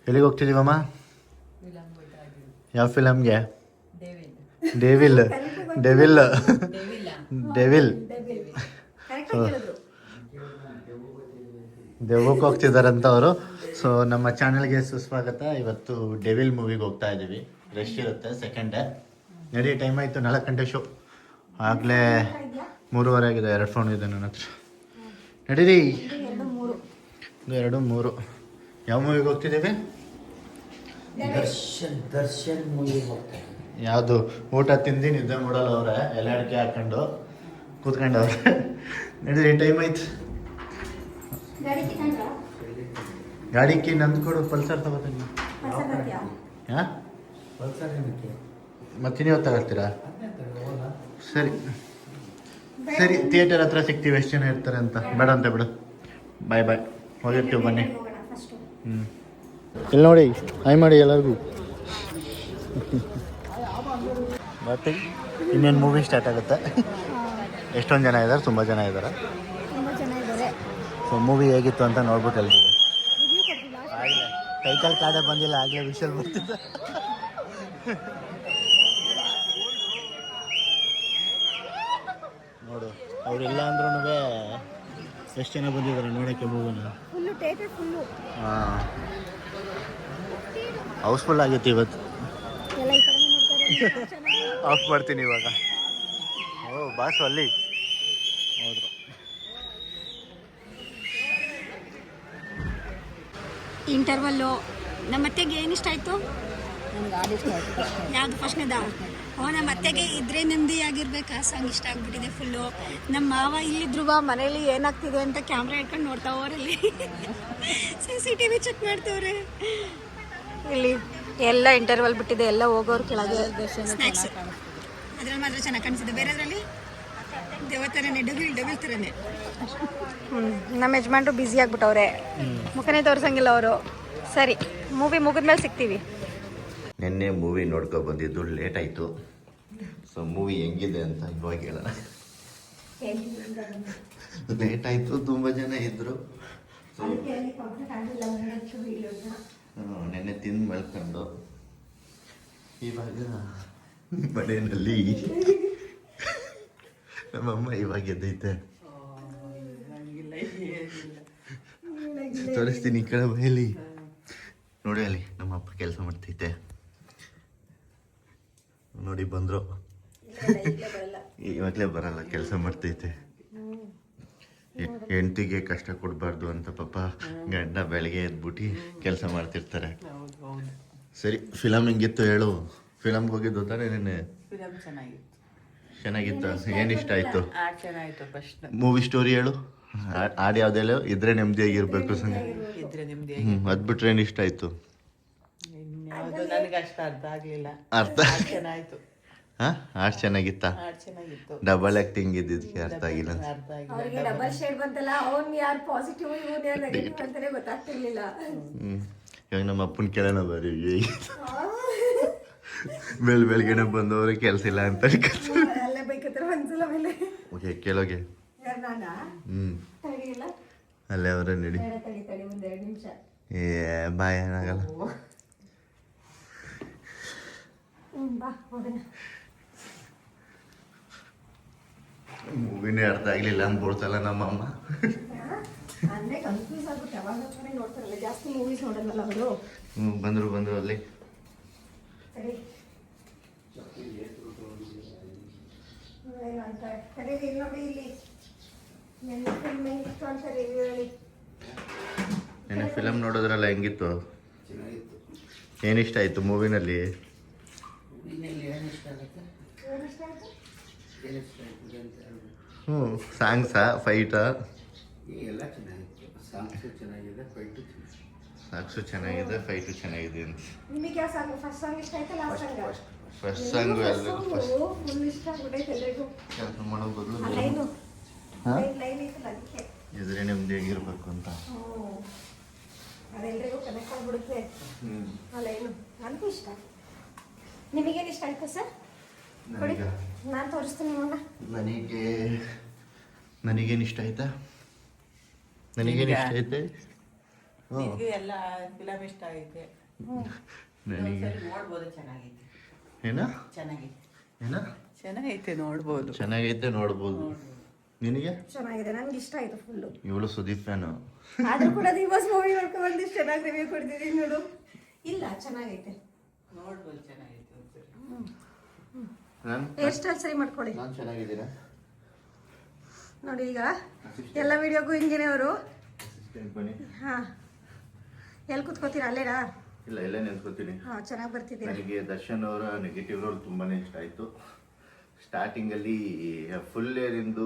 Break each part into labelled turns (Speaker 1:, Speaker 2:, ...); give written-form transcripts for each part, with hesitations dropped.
Speaker 1: ಎಲ್ಲಿಗೆ ಹೋಗ್ತಿದ್ದೀವಮ್ಮ? ಯಾವ ಫಿಲಮ್ಗೆ? Devil devil devil ದೆವ್ವಕ್ಕೆ ಹೋಗ್ತಿದ್ದಾರಂತ ಅವರು. ಸೊ ನಮ್ಮ ಚಾನಲ್ಗೆ ಸುಸ್ವಾಗತ. ಇವತ್ತು ಡೆವಿಲ್ ಮೂವಿಗೆ ಹೋಗ್ತಾ ಇದ್ದೀವಿ. ರಶ್ ಇರುತ್ತೆ, ಸೆಕೆಂಡ್ ಡೇ. ನಡಿ, ಟೈಮ್ ಆಯಿತು, 4 ಗಂಟೆ ಶೋ. ಆಗಲೇ 3:30 ಆಗಿದೆ. 2 ಫೋನ್ ಇದೆ ನನ್ನ ಹತ್ರ. ನಡೀರಿ. 2, 3. ಯಾವ ಮೂವಿಗೆ ಹೋಗ್ತಿದ್ದೀವಿ?
Speaker 2: ದರ್ಶನ್ ಮೂವಿಗೆ ಹೋಗ್ತಾರೆ.
Speaker 1: ಯಾವುದು? ಊಟ ತಿಂದು ನಿದ್ದೆ ಮಾಡಲ್ಲ ಅವ್ರೆ, ಎಲೆ ಅಡಿಕೆ ಹಾಕೊಂಡು ಕೂತ್ಕೊಂಡವ್ರೆ. ನಡೀರಿ, ಟೈಮ್ ಆಯ್ತು. ಗಾಡಿ ಕಿ ನಂದು ಕೊಡು, ಪಲ್ಸರ್ ತಗೋತೀನಿ. ಹಾಂ,
Speaker 2: ಪಲ್ಸರ್ ಏನಕ್ಕೆ?
Speaker 1: ಮತ್ತೆ ನೀವು ತಗೊಳ್ತೀರಾ? ಸರಿ ಸರಿ, ಥಿಯೇಟರ್ ಹತ್ರ ಸಿಗ್ತೀವಿ. ಎಷ್ಟು ಜನ ಇರ್ತಾರೆ ಅಂತ. ಬೇಡ ಅಂತ ಬಿಡು. ಬಾಯ್ ಬಾಯ್, ಹೋಗಿರ್ತೀವಿ, ಬನ್ನಿ. ಇಲ್ಲಿ ನೋಡಿ, ಹಾಯ್ ಮಾಡಿ ಎಲ್ಲರಿಗೂ. ಮತ್ತೆ ಇನ್ನೇನು ಮೂವಿ ಸ್ಟಾರ್ಟ್ ಆಗುತ್ತೆ. ಎಷ್ಟೊಂದು ಜನ ಇದ್ದಾರೆ? ತುಂಬ ಜನ ಇದ್ದಾರೆ. ಸೊ ಮೂವಿ ಹೇಗಿತ್ತು ಅಂತ ನೋಡ್ಬಿಟ್ಟು ಹೇಳ್ತೀವಿ. ಕೈಕಾಲು ಕಾಡೆ ಬಂದಿಲ್ಲ, ಆಗಲೇ ವಿಷಲ್ ಬರ್ತಿದ್ದ. ನೋಡು, ಅವರಿಲ್ಲ ಅಂದ್ರೂ ಎಷ್ಟು ಜನ ಬಂದಿದ್ದಾರೆ ನೋಡೋಕ್ಕೆ ಮೂವಿನ. ಹಾಂ, ಹೌಸ್ಫುಲ್ ಆಗಿತ್ತು ಇವತ್ತು. ಆಫ್ ಮಾಡ್ತೀನಿ ಇವಾಗ. ಓ ಬಾಸು ಅಲ್ಲಿ ಹೋದ್ರು.
Speaker 3: ಇಂಟರ್ವಲ್ಲು ನಮ್ಮ ಅತ್ತೆಗೆ ಏನು ಇಷ್ಟ ಆಯಿತು? ಯಾವುದು ಫಸ್ಟ್ನೇದ? ನಮ್ಮ ಅತ್ತೆಗೆ ಇದ್ರೆ ನೆಮ್ಮದಿ ಆಗಿರ್ಬೇಕು ಆ ಸಾಂಗ್ ಇಷ್ಟ ಆಗ್ಬಿಟ್ಟಿದೆ ಫುಲ್ಲು. ನಮ್ಮ ಮಾವ ಇಲ್ಲಿದ್ರು ಮನೇಲಿ ಏನಾಗ್ತಿದೆ ಅಂತ ಕ್ಯಾಮ್ರಾ ಇಟ್ಕೊಂಡು ನೋಡ್ತಾವ್ರಲ್ಲಿ. CCTV check ಮಾಡ್ತವ್ರೆ. ಇಲ್ಲಿ ಎಲ್ಲ ಇಂಟರ್ವಲ್ ಬಿಟ್ಟಿದೆ, ಎಲ್ಲ ಹೋಗೋರು ಕೆಳಗೆ. ಸ್ನ್ಯಾಕ್ಸ್ ಅದ್ರಲ್ಲಿ ಮಾತ್ರ ಚೆನ್ನಾಗಿ ಕಾಣಿಸಿದೆ, ಬೇರೆದ್ರಲ್ಲಿ ದೇವತರನೇ, ಡಬಲ್ ಥರನೇ. ನಮ್ಮ ಯಜಮಾನ್ರು ಬ್ಯುಸಿ ಆಗ್ಬಿಟ್ಟವ್ರೆ, ಮುಖನೇ ತೋರ್ಸಂಗಿಲ್ಲ ಅವರು. ಸರಿ, ಮೂವಿ ಮುಗಿದ್ಮೇಲೆ ಸಿಗ್ತೀವಿ.
Speaker 1: ನಿನ್ನೆ ಮೂವಿ ನೋಡ್ಕೊ ಬಂದಿದ್ದು ಲೇಟ್ ಆಯಿತು. ಸೊ ಮೂವಿ ಹೆಂಗಿದೆ ಅಂತ ಇವಾಗ ಹೇಳೋಣ. ಲೇಟ್ ಆಯಿತು, ತುಂಬ ಜನ ಇದ್ದರು. ನೆನ್ನೆ ತಿಂದು ಮಲ್ಕೊಂಡು ಇವಾಗ ಮನೆಯಲ್ಲಿ ನಮ್ಮಮ್ಮ ಇವಾಗ ಎದ್ದೈತೆ. ತೋರಿಸ್ತೀನಿ, ಈ ಕಡೆ ಬಯಲಿ ನೋಡಿ. ಅಲ್ಲಿ ನಮ್ಮ ಅಪ್ಪ ಕೆಲಸ ಮಾಡ್ತೈತೆ ನೋಡಿ. ಬಂದರು, ಇವಾಗಲೇ ಬರಲ್ಲ, ಕೆಲಸ ಮಾಡ್ತೈತೆ. ಹೆಂಡತಿಗೆ ಕಷ್ಟ ಕೊಡಬಾರ್ದು ಅಂತ ಪಾಪ ಗಂಡ ಬೆಳಗ್ಗೆ ಎದ್ಬಿಟ್ಟು ಕೆಲಸ ಮಾಡ್ತಿರ್ತಾರೆ. ಸರಿ, ಫಿಲಮ್ ಹೆಂಗಿತ್ತು ಹೇಳು? ಫಿಲಮ್ಗೆ ಹೋಗಿದ್ದು ತಾನೇ ನೆನ್ನೆ? ಚೆನ್ನಾಗಿತ್ತು. ಏನು ಇಷ್ಟ ಆಯಿತು? ಮೂವಿ ಸ್ಟೋರಿ ಹೇಳು. ಹಾಡು ಯಾವುದೆಲ್ಲ ಇದ್ರೆ ನೆಮ್ಮದಿಯಾಗಿರ್ಬೇಕು ಸಂಗ. ಅದು ಬಿಟ್ರೆ ಏನು ಇಷ್ಟ ಆಯಿತು? ಅರ್ಥ ಹಾಂ, ಹಾಡು ಚೆನ್ನಾಗಿತ್ತಾ? ಡಬಲ್ ಆ್ಯಕ್ಟಿಂಗ್ ಇದ್ದಿದ್ದಕ್ಕೆ ಅರ್ಥ ಆಗಿಲ್ಲ. ಇವಾಗ ನಮ್ಮ ಅಪ್ಪನ ಕೇಳೋಣ ಬರೀ, ಬೆಳಗ್ಗೆನೆ ಬಂದವ್ರೆ ಕೆಲಸ ಇಲ್ಲ ಅಂತ. ಓಕೆ, ಕೇಳೋಗೆ. ಅಲ್ಲೇ ಅವರೇ ನಡಿ. ಏ ಬಾಯ್, ಏನಾಗಲ್ಲ. ಮೂವಿನೇ ಅರ್ಥ ಆಗ್ಲಿಲ್ಲ ಅನ್ಕೊಡ್ತಲ್ಲ ನಮ್ಮಮ್ಮ. ಬಂದ್ರು ಅಲ್ಲಿ. ನೆನ್ನೆ ಫಿಲಮ್ ನೋಡೋದ್ರಲ್ಲ, ಹೆಂಗಿತ್ತು? ಏನಿಷ್ಟ ಆಯಿತು ಮೂವಿನಲ್ಲಿ? ಸಾಂಗ್ಸಾ, ಫೈಟಾ? ಸಾಂಗ್ಸು ಚೆನ್ನಾಗಿದೆ, ಫೈಟು ಚೆನ್ನಾಗಿದೆ ಅಂತ. ಫಸ್ಟ್ ಸಾಂಗು ಎಲ್ಲರಿಗೂ ಕೆಲಸ ಮಾಡೋ ಬದಲು ಇದ್ರೆ ನೆಮ್ಮದಿಯಾಗಿರ್ಬೇಕು ಅಂತ.
Speaker 3: ನಿಮಗೇನು ಇಷ್ಟ ಆಯ್ತು ಸರ್? ನಾನು ತೋರಿಸ್ತೀನಿ.
Speaker 1: ನನಗೇನು ಇಷ್ಟ ಆಯ್ತಾ? ನನಗೇನು ಇಷ್ಟ ಐತೆ?
Speaker 4: ನಿಮ್ಗೆ ಎಲ್ಲ ಫಿಲಮ್ ಇಷ್ಟ ಆಗೈತೆ
Speaker 1: ನನಗೆ
Speaker 4: ಒಂದ್ಸರಿ ನೋಡ್ಬೋದು. ಚೆನ್ನಾಗೈತೆ
Speaker 1: ಏನ
Speaker 4: ಚೆನ್ನಾಗೈತೆ
Speaker 1: ಏನ
Speaker 4: ಚೆನ್ನಾಗೈತೆ ನೋಡ್ಬೋದು.
Speaker 1: ಚೆನ್ನಾಗೈತೆ ನೋಡ್ಬೋದು. ನಿನಗೆ
Speaker 3: ಚೆನ್ನಾಗಿದೆ, ನಂಗೆ ಇಷ್ಟ ಆಯ್ತು ಫುಲ್ಲು.
Speaker 1: ಇವಳು ಸುದೀಪ್ ಫ್ಯಾನು.
Speaker 3: ಆದ್ರೂ ಕೂಡ ದಿವಸ ಮೂವಿ ನೋಡ್ಕೊಂಡು ಬಂದಿಷ್ಟು ಚೆನ್ನಾಗಿ ರಿವ್ಯೂ ಕೊಡ್ತಿದ್ದೀನಿ ನೋಡು. ಇಲ್ಲ ಚೆನ್ನಾಗೈತೆ,
Speaker 4: ನೋಡ್ಬೋದು ಚೆನ್ನಾಗೈತೆ ಒಂದ್ಸರಿ.
Speaker 3: ಹೇರ್ ಸ್ಟೈಲ್ ಸರಿ ಮಾಡ್ಕೊಳ್ಳಿ.
Speaker 1: ನಾನು ಚೆನ್ನಾಗಿದ್ದೀರಾ
Speaker 3: ನೋಡಿ ಈಗ ಎಲ್ಲ ವಿಡಿಯೋಗೂ ಹಿಂಗೇನೆ ಅವರು.
Speaker 1: ಅಸಿಸ್ಟೆಂಟ್ ಬನ್ನಿ.
Speaker 3: ಹಾಂ, ಎಲ್ಲಿ ಕೂತ್ಕೋತೀರಾ? ಅಲ್ಲೇನಾ?
Speaker 1: ಇಲ್ಲ ಎಲ್ಲ ನೆನ್ಸ್ಕೊತೀನಿ.
Speaker 3: ಹಾಂ, ಚೆನ್ನಾಗಿ ಬರ್ತಿದ್ದೀರಾ.
Speaker 1: ನನಗೆ ದರ್ಶನ್ ಅವರ ನೆಗೆಟಿವ್ ರೋಲ್ ತುಂಬಾ ಇಷ್ಟ ಆಯಿತು. ಸ್ಟಾರ್ಟಿಂಗಲ್ಲಿ ಫುಲ್ ಏರಿಂದು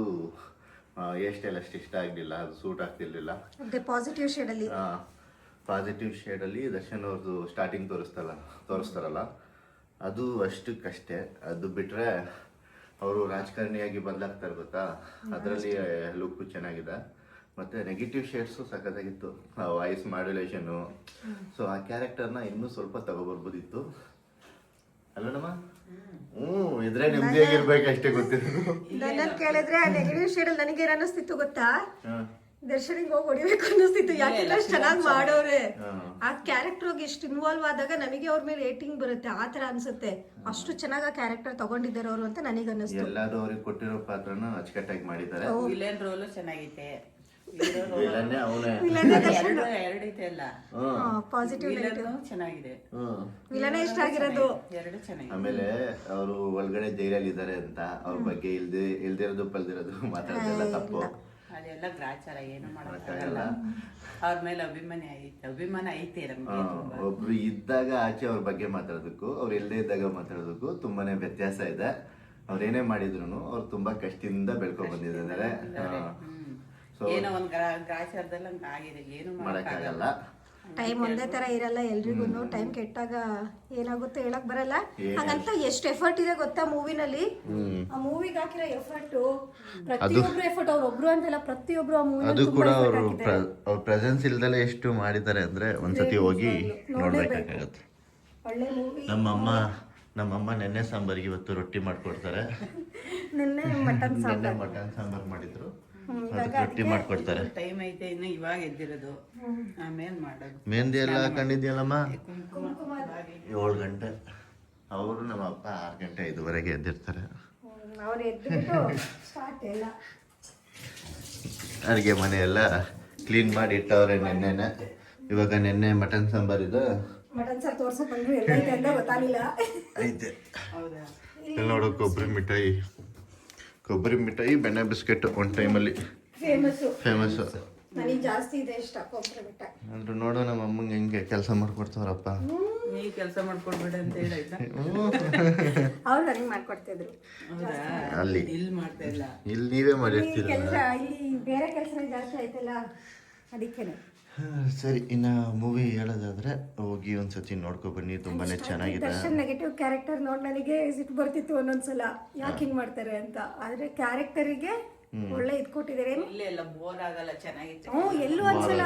Speaker 1: ಹೇರ್ ಸ್ಟೈಲ್ ಅಷ್ಟು ಇಷ್ಟ ಆಗಲಿಲ್ಲ, ಅದು ಸೂಟ್ ಆಗ್ತಿರ್ಲಿಲ್ಲ.
Speaker 3: ಅದೇ ಪಾಸಿಟಿವ್ ಶೇಡಲ್ಲಿ.
Speaker 1: ಪಾಸಿಟಿವ್ ಶೇಡಲ್ಲಿ ದರ್ಶನ್ ಅವ್ರದ್ದು ಸ್ಟಾರ್ಟಿಂಗ್ ತೋರಿಸ್ತಾರಲ್ಲ ಅದು ಅಷ್ಟಕ್ಕಷ್ಟೇ. ಅದು ಬಿಟ್ಟರೆ ಅವರು ರಾಜಕಾರಣಿಯಾಗಿ ಬದಲಾಗ್ತಾರೆ ಗೊತ್ತಾ, ಅದರಲ್ಲಿ ಲುಕ್ಕು ಚೆನ್ನಾಗಿದೆ. ಮತ್ತು negative shades ಸಖತ್ತಾಗಿತ್ತು. Voice modulation, so ಆ ಕ್ಯಾರೆಕ್ಟರ್ನ ಇನ್ನೂ ಸ್ವಲ್ಪ ತಗೊಬರ್ಬೋದಿತ್ತು ಅಲ್ಲನಮ್ಮ. ಇದ್ರೆ ನೆಮ್ಮದಿಯಾಗಿರ್ಬೇಕು ಅಷ್ಟೇ ಗೊತ್ತಿರೋದು.
Speaker 3: ನನ್ನಲ್ಲಿ ಕೇಳಿದ್ರೆ ಆ ನೆಗೆಟಿವ್ ಶೇಡಲ್ಲಿ ನನಗೇನು ಅನ್ನಿಸ್ತಿತ್ತು ಗೊತ್ತಾ, ದರ್ಶನಿಗೆ ಹೋಗಿ ಹೊಡಿಬೇಕು ಅನ್ನಿಸ್ತಿತ್ತು. ಯಾಕೆಂದ್ರೆ ಅಷ್ಟು ಚೆನ್ನಾಗಿ ಮಾಡೋರೆ. ಆ ಕ್ಯಾರೆಕ್ಟರ್ಗೆ ಎಷ್ಟು ಇನ್ವಾಲ್ವ್ ಆದಾಗ ನಮಗೆ ಅವ್ರ ಮೇಲೆ ರೇಟಿಂಗ್ ಬರುತ್ತೆ, ಆ ತರ ಅನ್ಸುತ್ತೆ. ಅಷ್ಟು ಚೆನ್ನಾಗಿ ಆ ಕ್ಯಾರೆಕ್ಟರ್ ತಗೊಂಡಿದ್ದಾರೆ ಅವರು ಅಂತ ನನಗೆ ಅನ್ನಿಸ್ತು.
Speaker 1: ಎಲ್ಲಾರು ಅವ್ರಿಗೆ ಕೊಟ್ಟಿರೋ ಪಾತ್ರನ ಅಚ್ಚುಕಟ್ಟಾಗಿ ಮಾಡಿದ್ದಾರೆ.
Speaker 4: ವಿಲನ್ ರೋಲು ಚೆನ್ನಾಗೈತೆ.
Speaker 1: ವಿಲನ್ನೇ ಅವನೇ.
Speaker 4: ಎರಡೈತೆ ಅಲ್ಲ,
Speaker 3: ಪಾಸಿಟಿವ್
Speaker 4: ವಿಲನ್ ಚೆನ್ನಾಗಿದೆ.
Speaker 3: ವಿಲನೇ ಇಷ್ಟ ಆಗಿರೋದು.
Speaker 4: ಎರಡು ಚೆನ್ನಾಗಿದೆ.
Speaker 1: ಆಮೇಲೆ ಅವರು ಒಳಗಡೆ ಜೈಲಲ್ಲಿ ಇದ್ದಾರೆ ಅಂತ ಅವ್ರ ಬಗ್ಗೆ ಇಲ್ದಿರೋದು ಪಲ್ದಿರೋದು ಮಾತಾಡೋದೆಲ್ಲ ತಪ್ಪು.
Speaker 4: ಅದೆಲ್ಲ ಗ್ರಾಚಾರ, ಏನು ಮಾಡೋಕ್ಕಾಗಲ್ಲ. ಅವ್ರ ಮೇಲೆ ಅಭಿಮಾನ ಐತೆ ನಮ್ಗೆ ತುಂಬಾ.
Speaker 1: ಒಬ್ರು ಇದ್ದಾಗ ಆಚೆ ಅವ್ರ ಬಗ್ಗೆ ಮಾತಾಡೋದಕ್ಕೂ ಅವ್ರು ಇಲ್ಲದೆ ಇದ್ದಾಗ ಮಾತಾಡೋದಕ್ಕೂ ತುಂಬಾನೇ ವ್ಯತ್ಯಾಸ ಇದೆ. ಅವ್ರೇನೇ ಮಾಡಿದ್ರು ಅವ್ರು ತುಂಬಾ ಕಷ್ಟದಿಂದ ಬೆಳ್ಕೊಂಡ್ ಬಂದಿದ್ದಾರೆ.
Speaker 4: ಏನೋ ಒಂದ್ ಗ್ರಾಚಾರದಲ್ಲಿ ಹಂಗ ಆಗಿದೆ, ಏನು
Speaker 1: ಮಾಡಕ್ಕಾಗಲ್ಲ.
Speaker 3: ಟೈಮ್ ಒಂದೇ ತರ ಇರಲ್ಲ ಎಲ್ರಿಗೂ. ಟೈಮ್ ಕೆಟ್ಟಾಗ ಏನಾಗುತ್ತೆ ಹೇಳಕ್ ಬರಲ್ಲ. ಹಾಗಂತ ಎಷ್ಟು ಎಫರ್ಟ್ ಇದೆ ಗೊತ್ತಾ ಮೂವಿನಲ್ಲಿ. ಆ ಮೂವಿಗೆ ಹಾಕಿರೋ ಎಫರ್ಟ್, ಪ್ರತಿಯೊಬ್ರು ಎಫರ್ಟ್, ಅವ್ರೊಬ್ರು ಅಂತಲ್ಲ ಪ್ರತಿಯೊಬ್ರು ಆ ಮೂವಿ.
Speaker 1: ಅದು ಕೂಡ ಅವ್ರ ಪ್ರೆಸೆನ್ಸ್ ಇಲ್ದಲೆ ಎಷ್ಟು ಮಾಡಿದ್ದಾರೆ ಅಂದ್ರೆ ಒಂದ್ಸತಿ ಹೋಗಿ ನೋಡ್ಬೇಕಾಗತ್ತೆ.
Speaker 3: ಒಳ್ಳೆ ಮೂವಿ.
Speaker 1: ನಮ್ಮಮ್ಮ ನೆನ್ನೆ ಸಾಂಬಾರಿಗೆ ಇವತ್ತು ರೊಟ್ಟಿ ಮಾಡ್ಕೊಡ್ತಾರೆ.
Speaker 3: ನಿನ್ನೆ ಮಟನ್
Speaker 1: ಸಾಂಬಾರ್ ಮಾಡಿದ್ರು, ಅದಕ್ಕೆ ರೊಟ್ಟಿ ಮಾಡ್ಕೊಡ್ತಾರೆ.
Speaker 4: ಟೈಮ್ ಐತೆ, ಇನ್ನು ಇವಾಗ ಎದ್ದಿರೋದು, ಆಮೇಲೆ ಮಾಡೋದು.
Speaker 1: ಮೆಹಂದಿ ಎಲ್ಲ ಹಾಕೊಂಡಿದ್ಯಲ್ಲಮ್ಮ? 7 ಗಂಟೆ. ಅವರು ನಮ್ಮ ಅಪ್ಪ 6 ಗಂಟೆ 5:15 ಎದ್ದಿರ್ತಾರೆ.
Speaker 3: ಅವ್ರು ಎದ್ದುಬಿಟ್ಟು ಸ್ಟಾರ್ಟ್ ಎಲ್ಲ
Speaker 1: ಅಡುಗೆ ಮನೆ ಎಲ್ಲ ಕ್ಲೀನ್ ಮಾಡಿ ಇಟ್ಟವ್ರೆ ನೆನ್ನೆನೆ. ಇವಾಗ ನೆನ್ನೆ ಮಟನ್ ಸಾಂಬಾರ್ ಇದೆ.
Speaker 3: ಮಟನ್ ಸಾರ್ ತೋರ್ಸಕ್ ಬಂದ್ರು, ಎಲ್ಲೈತೆ ಅಂತ ಗೊತ್ತಾಗಿಲ್ಲ.
Speaker 1: ಐತೆ
Speaker 4: ಹೌದಾ?
Speaker 1: ಇಲ್ಲಿ ನೋಡು, ಕೊಬ್ಬರಿ ಮಿಠಾಯಿ ಬೆಣ್ಣೆ ಬಿಸ್ಕೆಟ್ ಒಂದು ಟೈಮಲ್ಲಿ ಫೇಮಸ್ಸು.
Speaker 3: ನನಗೆ ಜಾಸ್ತಿ ಇದೆ ಇಷ್ಟ ಕೊಬ್ಬರಿ ಮಿಠಾಯಿ.
Speaker 1: ಅಂದ್ರೆ ನೋಡೋ ನಮ್ಮ ಅಮ್ಮಂಗೆ ಹೆಂಗೆ ಕೆಲಸ ಮಾಡ್ಕೊಡ್ತಾರಪ್ಪ.
Speaker 4: ನೀ ಕೆಲಸ ಮಾಡ್ಕೊಡ್ಬೇಡ ಅಂತ ಹೇಳಾಯ್ತಾ?
Speaker 3: ಅವ್ರು ನನಗೆ ಮಾಡ್ಕೊಡ್ತಿದ್ರು.
Speaker 4: ಹೌದಾ?
Speaker 1: ಅಲ್ಲಿ
Speaker 4: ಇಲ್ಲಿ ಮಾಡ್ತಾ ಇಲ್ಲ.
Speaker 1: ಇಲ್ಲಿ ನೀವೇ
Speaker 3: ಕೆಲಸ
Speaker 1: ಮಾಡಿರ್ತೀರ.
Speaker 3: ಇಲ್ಲಿ ಬೇರೆ ಕೆಲಸ ಜಾಸ್ತಿ ಆಯ್ತಲ್ಲ, ಅದಕ್ಕೇನೆ.
Speaker 1: ಸರಿ, ಇನ್ನು ಮೂವಿ ಹೇಳೋದಾದ್ರೆ ಹೋಗಿ ಒಂದ್ಸತಿ ನೋಡ್ಕೊ ಬನ್ನಿ, ತುಂಬಾನೇ ಚೆನ್ನಾಗಿದೆ.
Speaker 3: ದರ್ಶನ್ ನೆಗೆಟಿವ್ ಕ್ಯಾರೆಕ್ಟರ್ ನೋಡಿ ನನಗೆ ಸಿಟ್ಟು ಬರ್ತಿತ್ತು ಒಂದೊಂದ್ಸಲ, ಯಾಕೆ ಹಿಂಗ್ ಮಾಡ್ತಾರೆ ಅಂತ. ಆದ್ರೆ ಕ್ಯಾರೆಕ್ಟರಿಗೆ ಒಳ್ಳೆ ಇದ್ ಕೊಟ್ಟಿದ್ದಾರೆ.
Speaker 4: ಇಲ್ಲೇ ಎಲ್ಲ ಬೋರ್ ಆಗಲ್ಲ, ಚೆನ್ನಾಗಿತ್ತು.
Speaker 3: ಎಲ್ಲೂ ಅನ್ಸಲ್ಲ.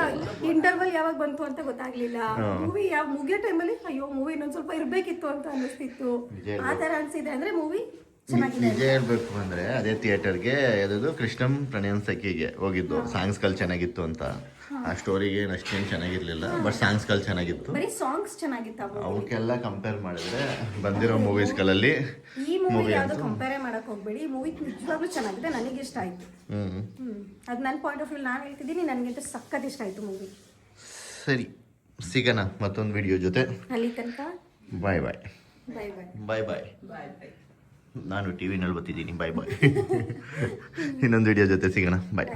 Speaker 3: ಇಂಟರ್ವಲ್ ಯಾವಾಗ ಬಂತು ಅಂತ ಗೊತ್ತಾಗ್ಲಿಲ್ಲ. ಮೂವಿ ಯಾವ ಮುಗಿಯೋ ಟೈಮಲ್ಲಿ ಅಯ್ಯೋ ಮೂವಿ ಇನ್ನೊಂದ್ ಸ್ವಲ್ಪ ಇರ್ಬೇಕಿತ್ತು ಅಂತ ಅನಿಸ್ತಿತ್ತು. ಆ ತರ ಅನ್ಸಿದೆ. ಅಂದ್ರೆ ಮೂವಿ
Speaker 1: ನಿಜ ಹೇಳ್ಬೇಕು ಅಂದ್ರೆ ಅದೇ ಥಿಯೇಟರ್ಗೆ ಯಾವ್ದು ಕೃಷ್ಣಂ ಪ್ರಣಯನ್ ಸಖಿಗೆ ಹೋಗಿದ್ದು. ಸಾಂಗ್ಸ್ಗಳು ಚೆನ್ನಾಗಿತ್ತು ಅಂತ. ಆ ಸ್ಟೋರಿಗೆ ಅಷ್ಟೇನು ಚೆನ್ನಾಗಿರ್ಲಿಲ್ಲ, ಬಟ್ ಸಾಂಗ್ಸ್ಗಳು ಚೆನ್ನಾಗಿತ್ತು.
Speaker 3: ಬರೀ ಸಾಂಗ್ಸ್ ಚೆನ್ನಾಗಿತ್ತು.
Speaker 1: ಅವಕ್ಕೆಲ್ಲ ಕಂಪೇರ್ ಮಾಡಿದ್ರೆ ಬಂದಿರೋ ಮೂವೀಸ್ಗಳಲ್ಲಿ
Speaker 3: ಈ ಮೂವಿ ಯಾವ್ದು ಕಂಪೇರ್ ಮಾಡಕ್ ಹೋಗ್ಬೇಡಿ. ಈ ಮೂವಿ ನಿಜವಾಗ್ಲೂ ಚೆನ್ನಾಗಿದೆ, ನನಗೆ ಇಷ್ಟ ಆಯ್ತು. ಅದು ನನ್ನ ಪಾಯಿಂಟ್ ಆಫ್ ವ್ಯೂ ನಾನು ಹೇಳ್ತಿದ್ದೀನಿ, ನನಗಂತೂ ಸಖತ್ ಇಷ್ಟ ಆಯ್ತು ಮೂವಿ.
Speaker 1: ಸರಿ, ಸಿಗೋಣ ಮತ್ತೊಂದು ವಿಡಿಯೋ ಜೊತೆ.
Speaker 3: ಅಲ್ಲಿ ತನಕ
Speaker 1: ಬಾಯ್ ಬಾಯ್
Speaker 3: ಬಾಯ್ ಬಾಯ್
Speaker 1: ಬಾಯ್ ಬಾಯ್.
Speaker 4: ಬಾಯ್ ಬಾಯ್.
Speaker 1: ನಾನು ಟಿವಿನಲ್ಲಿ ಬರ್ತಿದ್ದೀನಿ. ಬಾಯ್ ಬಾಯ್. ಇನ್ನೊಂದು ವಿಡಿಯೋ ಜೊತೆ ಸಿಗೋಣ. ಬಾಯ್.